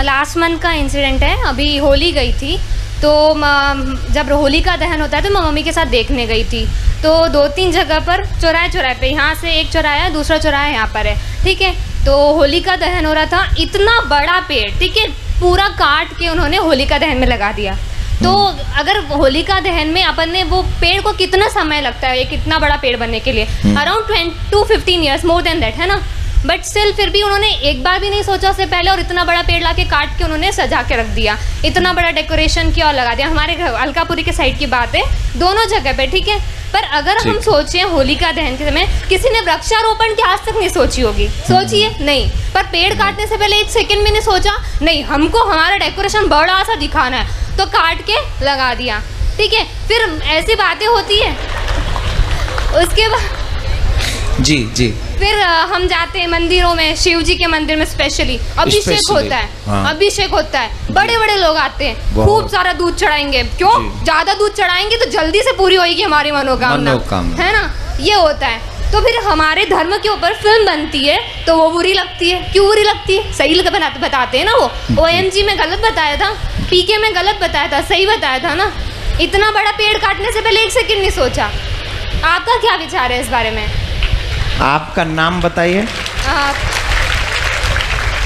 Last month का incident है। अभी होली गई थी तो जब होली का दहन होता है तो मैं मम्मी के साथ देखने गई थी। तो 2-3 जगह पर चौराहे पे, यहाँ से एक चौराहा है, दूसरा चौराहा यहाँ पर है, ठीक है। तो होली का दहन हो रहा था, इतना बड़ा पेड़, ठीक है, पूरा काट के उन्होंने होली का दहन में लगा दिया। तो अगर होली का दहन में अपन ने वो पेड़ को कितना समय लगता है, एक इतना बड़ा पेड़ बनने के लिए, around 10 to 15 years, more than that, है ना। बट स्टिल फिर भी उन्होंने एक बार भी नहीं सोचा उससे पहले, और इतना बड़ा पेड़ लाके काट के उन्होंने सजा के रख दिया, इतना बड़ा डेकोरेशन किया और लगा दिया। हमारे घर अलकापुरी के साइड की बात है, दोनों जगह पे, ठीक है। पर अगर हम सोचें होली का दहन के समय किसी ने वृक्षारोपण की आज तक नहीं सोची होगी, सोचिए नहीं। पर पेड़ काटने से पहले 1 सेकंड भी नहीं सोचा, नहीं हमको हमारा डेकोरेशन बड़ा सा दिखाना है तो काट के लगा दिया, ठीक है। फिर ऐसी बातें होती है, उसके बाद जी फिर हम जाते हैं मंदिरों में, शिव जी के मंदिर में स्पेशली अभिषेक होता है। हाँ। अभिषेक होता है, बड़े बड़े लोग आते हैं, खूब सारा दूध चढ़ाएंगे। क्यों? ज्यादा दूध चढ़ाएंगे तो जल्दी से पूरी होगी हमारी मनोकामना, है ना, ये होता है। तो फिर हमारे धर्म के ऊपर फिल्म बनती है तो वो बुरी लगती है। क्यों बुरी लगती है? सही बताते हैं ना, वो OMG में गलत बताया था, PK में गलत बताया था, सही बताया था ना। इतना बड़ा पेड़ काटने से पहले 1 सेकंड नहीं सोचा। आपका क्या विचार है इस बारे में? आपका नाम बताइए।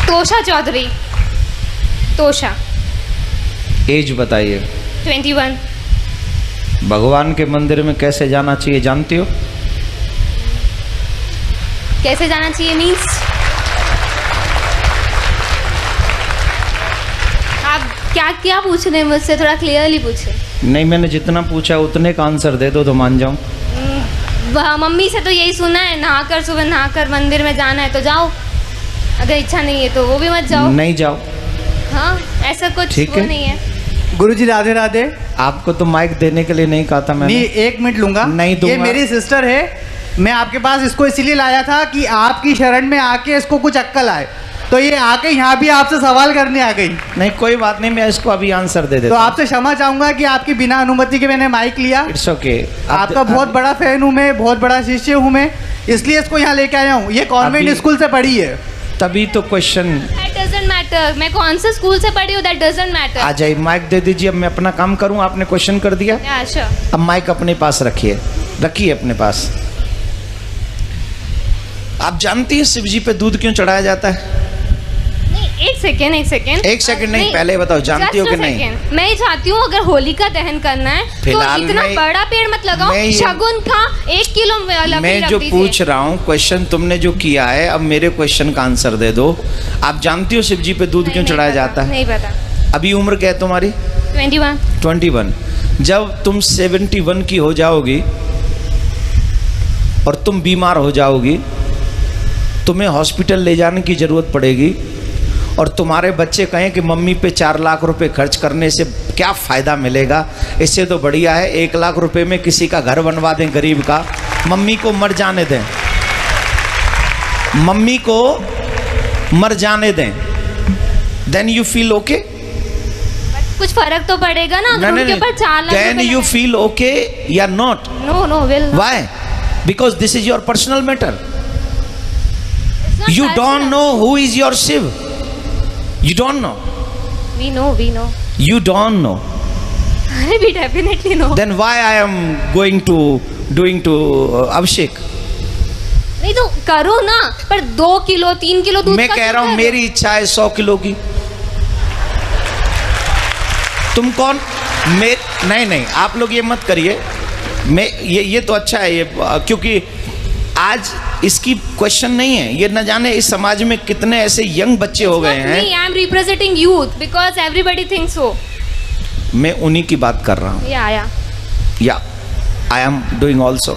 तोशा चौधरी। तोशा। एज बताइए। 21। भगवान के मंदिर में कैसे जाना चाहिए जानती हो? कैसे जाना चाहिए मीन्स? आप क्या पूछ रहे हैं मुझसे? थोड़ा क्लियरली पूछे। नहीं, मैंने जितना पूछा उतने का आंसर दे दो तो मान जाऊं। मम्मी से तो यही सुना है, नहाकर सुबह नहाकर मंदिर में जाना है तो जाओ, अगर इच्छा नहीं है तो वो भी मत जाओ। नहीं जाओ। हाँ, ऐसा कुछ वो नहीं है। गुरुजी राधे राधे। आपको तो माइक देने के लिए नहीं कहा था मैंने। नहीं, 1 मिनट लूंगा। नहीं दूंगा। ये मेरी सिस्टर है, मैं आपके पास इसको इसीलिए लाया था कि आपकी शरण में आके इसको कुछ अक्कल आए, तो ये आके यहाँ भी आपसे सवाल करने आ गई। नहीं, कोई बात नहीं, मैं इसको अभी आंसर दे देता तो आपसे क्षमा चाहूंगा कि आपकी बिना अनुमति के मैंने माइक लिया। It's okay. आपका बहुत बड़ा फैन हूँ मैं, बहुत बड़ा शिष्य हूँ मैं, इसलिए इसको यहाँ लेके आया हूँ। ये कॉन्वेंट स्कूल से पढ़ी है। तभी तो क्वेश्चन। That doesn't matter, मैं कौन से स्कूल से पढ़ी हूँ, that doesn't matter। आ जाइए, माइक दे दीजिए। अब मैं अपना काम करूँ, आपने क्वेश्चन कर दिया। Yeah, sure। अब माइक अपने पास रखिए अपने पास। आप जानती है शिव जी पे दूध क्यों चढ़ाया जाता है? एक सेकेंड नहीं, पहले बताओ, जानती हो कि नहीं? मैं ही चाहती हूँ अगर होली का दहन करना है तो इतना बड़ा पेड़ मत लगाओ, शगुन का 1 किलो मैं जो पूछ रहा हूँ क्वेश्चन तुमने जो किया है, अब मेरे क्वेश्चन का आंसर दे दो। आप जानती हो शिव जी पे दूध क्यों चढ़ाया जाता है? नहीं पता। अभी उम्र क्या है तुम्हारी? 21। जब तुम 71 की हो जाओगी और तुम बीमार हो जाओगी, तुम्हें हॉस्पिटल ले जाने की जरूरत पड़ेगी, और तुम्हारे बच्चे कहें कि मम्मी पे 4 लाख रुपए खर्च करने से क्या फ़ायदा मिलेगा, इससे तो बढ़िया है 1 लाख रुपए में किसी का घर बनवा दें गरीब का, मम्मी को मर जाने दें, मम्मी को मर जाने दें, देन यू फील ओके? कुछ फर्क तो पड़ेगा ना अगर उनके ऊपर 4 lakh. Then you feel okay या not? No will. Why? Because this is your personal matter. You don't know who is your Shiv. You don't know. We know. You don't know. We definitely know. Then why I am doing to Abhishek? नहीं तो करो ना, पर 2 kilo 3 kilo दूध। मैं कह रहा हूँ मेरी इच्छा है 100 किलो की। तुम कौन? नहीं, आप लोग ये मत करिए। मैं ये तो अच्छा है ये, क्योंकि आज इसकी क्वेश्चन नहीं है, ये न जाने इस समाज में कितने ऐसे यंग बच्चे हो गए हैं। I am representing youth because everybody thinks so. मैं उन्हीं की बात कर रहा हूँ। Yeah I am doing also.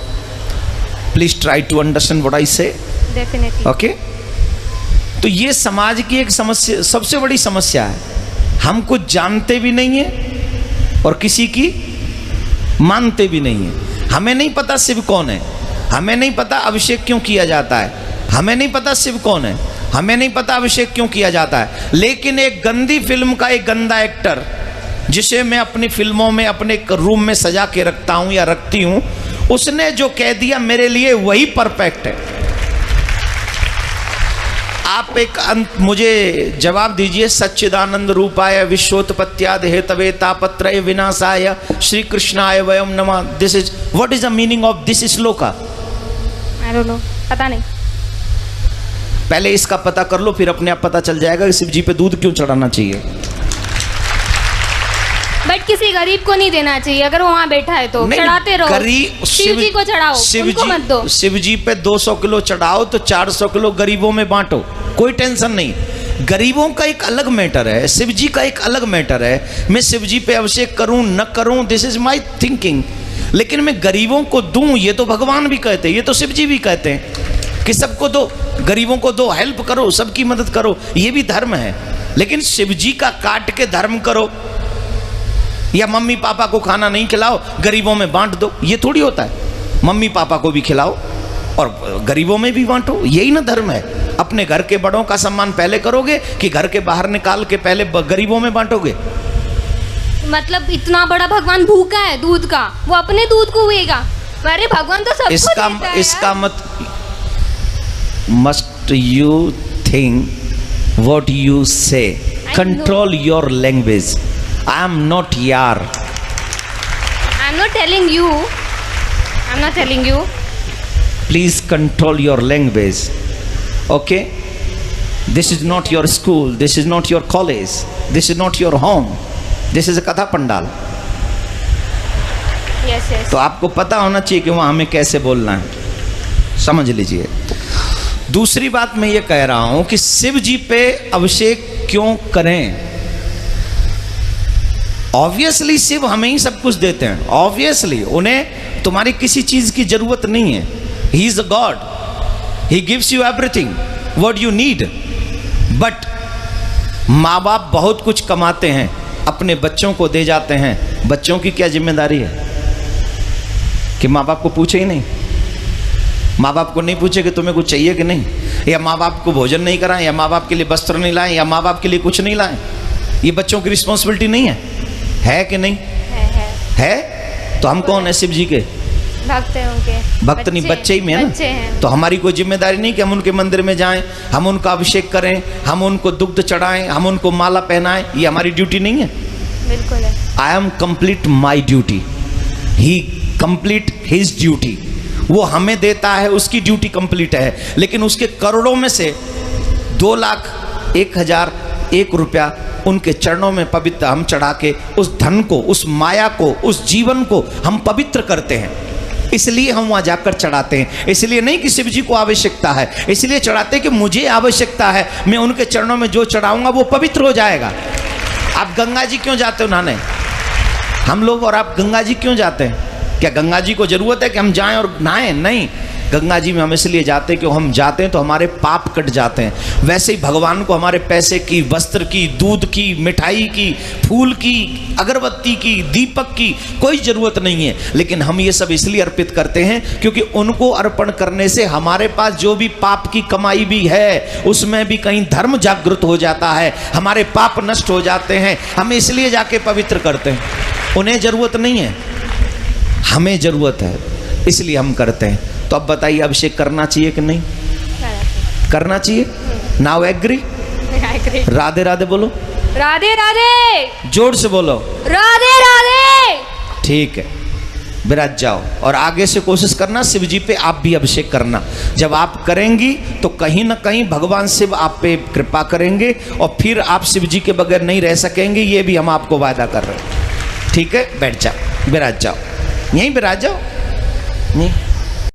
Please try to understand what I say. Definitely. Okay. तो ये समाज की एक समस्या, सबसे बड़ी समस्या है। हम कुछ जानते भी नहीं है और किसी की मानते भी नहीं है। हमें नहीं पता शिव कौन है, हमें नहीं पता अभिषेक क्यों किया जाता है, हमें नहीं पता शिव कौन है, हमें नहीं पता अभिषेक क्यों किया जाता है। लेकिन एक गंदी फिल्म का एक गंदा एक्टर, जिसे मैं अपनी फिल्मों में अपने रूम में सजा के रखता हूं या रखती हूं, उसने जो कह दिया मेरे लिए वही परफेक्ट है। आप एक मुझे जवाब दीजिए। सच्चिदानंद रूपाय विश्वोत्पत्त्यादि हेतवे तापत्रय विनाशाय श्री कृष्णाय वयम नमः। This is what is the meaning of this shloka? I don't know, पता नहीं। पहले इसका पता कर लो, फिर अपने आप पता चल जाएगा कि शिव जी पे दूध क्यों चढ़ाना चाहिए। बट किसी गरीब को नहीं देना चाहिए, अगर वो वहाँ बैठा है तो चढ़ाते रहो। शिव जी को चढ़ाओ, उनको मत दो। शिव जी पे 200 किलो चढ़ाओ तो 400 किलो गरीबों में बांटो, कोई टेंशन नहीं। गरीबों का एक अलग मैटर है, शिव जी का एक अलग मैटर है। मैं शिव जी पे अभिषेक करूं न करूं, दिस इज माई थिंकिंग। लेकिन मैं गरीबों को दूं, ये तो भगवान भी कहते हैं, ये तो शिव जी भी कहते हैं कि सबको दो, गरीबों को दो, हेल्प करो, सबकी मदद करो, ये भी धर्म है। लेकिन शिव जी का काट के धर्म करो या मम्मी पापा को खाना नहीं खिलाओ, गरीबों में बांट दो, ये थोड़ी होता है। मम्मी पापा को भी खिलाओ और गरीबों में भी बांटो, यही ना धर्म है। अपने घर के बड़ों का सम्मान पहले करोगे कि घर के बाहर निकाल के पहले गरीबों में बांटोगे? मतलब इतना बड़ा भगवान भूखा है दूध का, वो अपने दूध को हुएगा? अरे भगवान तो सबको देता है। इसका मत must you think what you say, control your language. I am not यार, I am not telling you, I am not telling you. Please control your language, okay? This is not your school, this is not your college, this is not your home, this is a katha pandal. yes, yes. तो आपको पता होना चाहिए कि वहां हमें कैसे बोलना है, समझ लीजिए। दूसरी बात मैं ये कह रहा हूं कि शिव जी पे अभिषेक क्यों करें? ऑब्वियसली शिव हमें ही सब कुछ देते हैं, ऑब्वियसली उन्हें तुम्हारी किसी चीज की जरूरत नहीं है। He is a God, he gives you everything what you need. But माँ बाप बहुत कुछ कमाते हैं, अपने बच्चों को दे जाते हैं। बच्चों की क्या जिम्मेदारी है कि माँ बाप को पूछे ही नहीं? माँ बाप को नहीं पूछे कि तुम्हें कुछ चाहिए कि नहीं, या माँ बाप को भोजन नहीं कराएं, या माँ बाप के लिए वस्त्र नहीं लाएं, या माँ बाप के लिए कुछ नहीं लाएं? ये बच्चों की रिस्पॉन्सिबिलिटी नहीं है कि नहीं? है। तो हम कौन है? शिव जी के भक्त हैं, उनके भक्त नहीं, बच्चे ही में है ना। तो हमारी कोई जिम्मेदारी नहीं कि हम उनके मंदिर में जाएं, हम उनका अभिषेक करें, हम उनको दुग्ध चढ़ाएं, हम उनको माला पहनाएं, ये हमारी ड्यूटी नहीं है? बिल्कुल है। I am complete my duty, he complete his duty. वो हमें देता है, उसकी ड्यूटी कंप्लीट है। लेकिन उसके करोड़ों में से 2,01,001 रुपया उनके चरणों में पवित्र हम चढ़ा के उस धन को, उस माया को, उस जीवन को हम पवित्र करते हैं। इसलिए हम वहां जाकर चढ़ाते हैं। इसलिए नहीं कि शिव जी को आवश्यकता है, इसलिए चढ़ाते हैं कि मुझे आवश्यकता है, मैं उनके चरणों में जो चढ़ाऊंगा वो पवित्र हो जाएगा। आप गंगा जी क्यों जाते हो नहाने? हम लोग और आप गंगा जी क्यों जाते हैं? क्या गंगा जी को जरूरत है कि हम जाएं और नहाएं? नहीं, गंगा जी में हम इसलिए जाते हैं कि हम जाते हैं तो हमारे पाप कट जाते हैं। वैसे ही भगवान को हमारे पैसे की, वस्त्र की, दूध की, मिठाई की, फूल की, अगरबत्ती की, दीपक की कोई ज़रूरत नहीं है। लेकिन हम ये सब इसलिए अर्पित करते हैं क्योंकि उनको अर्पण करने से हमारे पास जो भी पाप की कमाई भी है उसमें भी कहीं धर्म जागृत हो जाता है, हमारे पाप नष्ट हो जाते हैं। हम इसलिए जाके पवित्र करते हैं। उन्हें ज़रूरत नहीं है, हमें ज़रूरत है, इसलिए हम करते हैं। तो अब बताइए, अभिषेक करना चाहिए कि नहीं करना चाहिए? Now agree? राधे राधे बोलो, राधे राधे, जोर से बोलो, राधे राधे। ठीक है, विराज जाओ और आगे से कोशिश करना शिव जी पे आप भी अभिषेक करना। जब आप करेंगी तो कहीं ना कहीं भगवान शिव आप पे कृपा करेंगे और फिर आप शिव जी के बगैर नहीं रह सकेंगे, ये भी हम आपको वादा कर रहे हैं। ठीक है, बैठ जाओ, विराज जाओ, यहीं विराज जाओ, नहीं